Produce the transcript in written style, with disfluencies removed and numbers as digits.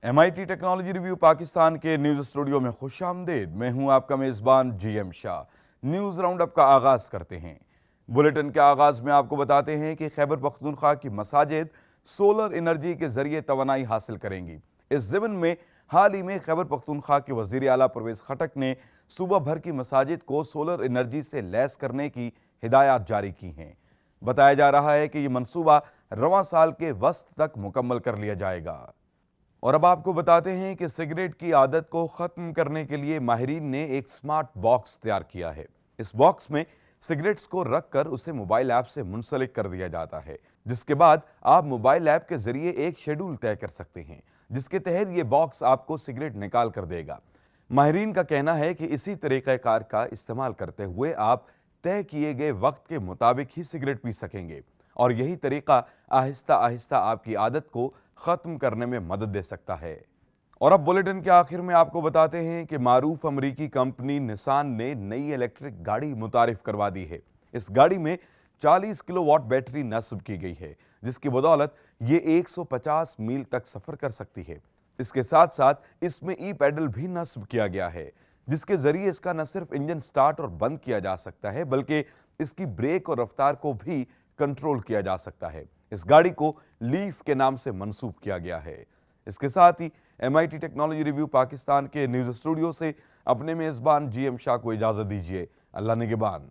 MIT technology review Pakistan के news studio में खुशामदीद। मैं हूं आपका मेजबान GM Shah. News round up का आगाज करते हैं। बुलेटिन के आगाज में आपको बताते हैं कि खैबर पख्तूनख्वा की मसाजिद सोलर एनर्जी के जरिए तवानाई हासिल करेंगी। इस ज़िम्न में हाल ही में खैबर पख्तूनख्वा के वज़ीर आला परवेज़ खटक ने सूबा भर की मसाजिद को सोलर एनर्जी से लैस करने की हिदायत जारी की हैं। बताया जा रहा है कि यह मनसूबा रवां साल के वस्त तक मुकम्मल कर लिया जाएगा। और अब आपको बताते हैं कि सिगरेट की आदत को ख़त्म करने के लिए माहिरीन ने एक स्मार्ट बॉक्स तैयार किया है। इस बॉक्स में सिगरेट्स को रखकर उसे मोबाइल ऐप से मुंसलिक कर दिया जाता है, जिसके बाद आप मोबाइल ऐप के जरिए एक शेड्यूल तय कर सकते हैं, जिसके तहत ये बॉक्स आपको सिगरेट निकाल कर देगा। माहिरीन का कहना है कि इसी तरीक़ाकार का इस्तेमाल करते हुए आप तय किए गए वक्त के मुताबिक ही सिगरेट पी सकेंगे और यही तरीका आहिस्ता आहिस्ता आपकी आदत को ख़त्म करने में मदद दे सकता है। और अब बुलेटिन के आखिर में आपको बताते हैं कि मारूफ अमरीकी कंपनी निसान ने नई इलेक्ट्रिक गाड़ी मुतारिफ करवा दी है। इस गाड़ी में 40 किलोवाट बैटरी नस्ब की गई है, जिसकी बदौलत ये 150 मील तक सफ़र कर सकती है। इसके साथ साथ इसमें ई पैडल भी नस्ब किया गया है, जिसके जरिए इसका न सिर्फ इंजन स्टार्ट और बंद किया जा सकता है, बल्कि इसकी ब्रेक और रफ्तार को भी कंट्रोल किया जा सकता है। इस गाड़ी को लीफ के नाम से मंसूब किया गया है। इसके साथ ही MIT टेक्नोलॉजी रिव्यू पाकिस्तान के न्यूज स्टूडियो से अपने मेजबान GM शाह को इजाजत दीजिए। अल्लाह निगहबान।